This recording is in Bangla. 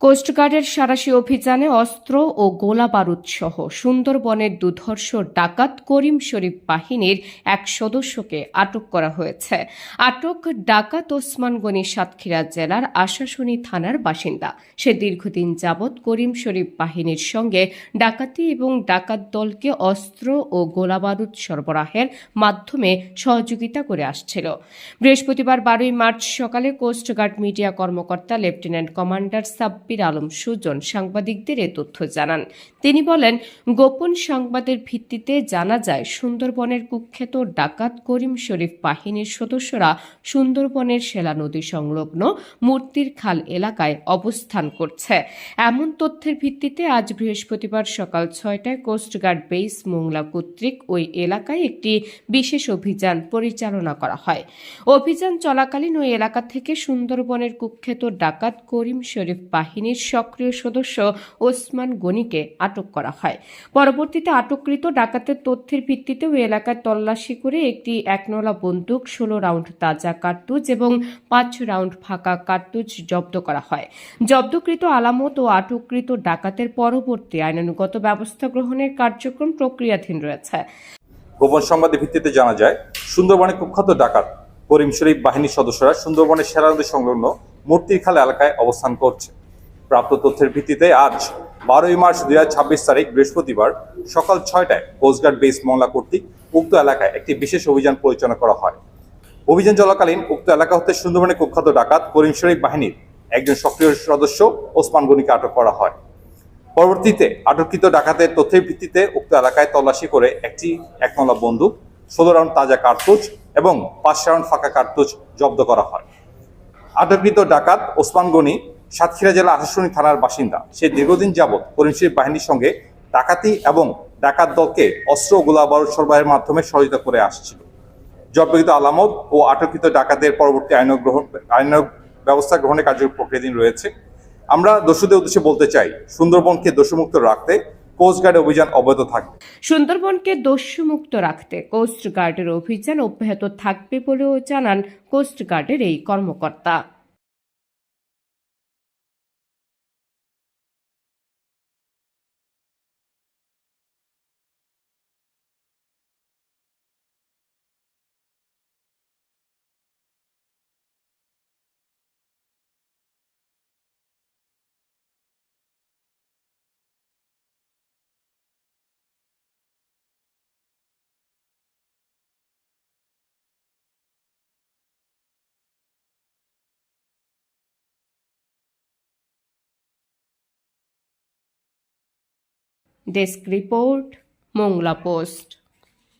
কোস্টগার্ডের সাঁড়াশি অভিযানে অস্ত্র ও গোলাবারুদ সহ সুন্দরবনের দুর্ধর্ষ ডাকাত করিম শরীফ বাহিনীর এক সদস্যকে আটক করা হয়েছে। আটক ডাকাত ওসমান গনি সাতক্ষীরা জেলার আশাশুনি থানার বাসিন্দা। সে দীর্ঘদিন যাবৎ করিম শরীফ বাহিনীর সঙ্গে ডাকাতি এবং ডাকাত দলকে অস্ত্র ও গোলাবারুদ সরবরাহের মাধ্যমে সহযোগিতা করে আসছিল। বৃহস্পতিবার 12 মার্চ সকালে কোস্টগার্ড মিডিয়া কর্মকর্তা লেফটেন্যান্ট কমান্ডার সাব্বির আলম সুজন সাংবাদিকদের এ তথ্য জানান। তিনি বলেন, গোপন সংবাদের ভিত্তিতে জানা যায় সুন্দরবনের কুখ্যাত ডাকাত করিম শরীফ বাহিনীর সদস্যরা সুন্দরবনের সেলা নদী সংলগ্ন মূর্তির খাল এলাকায় অবস্থান করছে। এমন তথ্যের ভিত্তিতে আজ বৃহস্পতিবার সকাল 6টায় কোস্টগার্ড বেস মোংলা কর্তৃক ওই এলাকায় একটি বিশেষ অভিযান পরিচালনা করা হয়। অভিযান চলাকালীন ওই এলাকা থেকে সুন্দরবনের কুখ্যাত ডাকাত করিম শরীফ বাহিনীর সক্রিয় সদস্য ওসমান গনিকে আটক করা হয়। পরবর্তীতে আটককৃত ডাকাতের তথ্যের ভিত্তিতে ওই এলাকায় তল্লাশি করে একটি একনলা বন্দুক, 16 রাউন্ড তাজা কার্তুজ এবং 5 রাউন্ড ফাঁকা কার্তুজ জব্দ করা হয়। জব্দকৃত আলামত ও আটককৃত ডাকাতের পরবর্তী আইনানুগত ব্যবস্থা গ্রহণের কার্যক্রম প্রক্রিয়াধীন রয়েছে। গোপন সংবাদের ভিত্তিতে জানা যায়, সুন্দরবনের কুখ্যাত ডাকাত করিম শরীফ বাহিনীর সদস্যরা সুন্দরবনের সেরা নদী সংলগ্ন মূর্তির খাল এলাকায় অবস্থান করছে। প্রাপ্ত তথ্যের ভিত্তিতে আজ 12 মার্চ 2026 তারিখ বৃহস্পতিবার সকাল 6টায় কোস্টগার্ড বেস মোংলা কর্তৃক উক্ত এলাকায় একটি বিশেষ অভিযান পরিচালনা করা হয়। অভিযান চলাকালীন উক্ত এলাকা হতে সুন্দরবনের কুখ্যাত ডাকাত করিম শরীফ বাহিনীর একজন সক্রিয় সদস্য ওসমান গনিকে আটক করা হয়। পরবর্তীতে আটককৃত ডাকাতের তথ্যের ভিত্তিতে উক্ত এলাকায় তল্লাশি করে একটি একনলা বন্দুক, 16 রাউন্ড তাজা কার্তুজ এবং 5 রাউন্ড ফাঁকা কার্তুজ জব্দ করা হয়। আটককৃত ডাকাত ওসমান গনি সাতক্ষীরা জেলা আশাশুনি থানার বাসিন্দা। সে দীর্ঘদিন যাবৎ করিম শরীফ বাহিনীর সঙ্গে ডাকাতি এবং ডাকাত দলকে অস্ত্র ও গোলাবারুদ সরবরাহের মাধ্যমে সহযোগিতা করে আসছিল। জব্দকৃত আলামত ও আটককৃত ডাকাতের পরবর্তী আইন ব্যবস্থা গ্রহণের কার্যক্রম প্রক্রিয়াধীন রয়েছে। আমরা দোষীদের উদ্দেশ্যে বলতে চাই, সুন্দরবনকে দোষমুক্ত রাখতে কোস্টগার্ডের অভিযান অব্যাহত থাকবে। সুন্দরবনকে দস্যুমুক্ত রাখতে কোস্টগার্ডের অভিযান অব্যাহত থাকবে বলেও জানান কোস্টগার্ডের এই কর্মকর্তা। Desk report, Mongla post.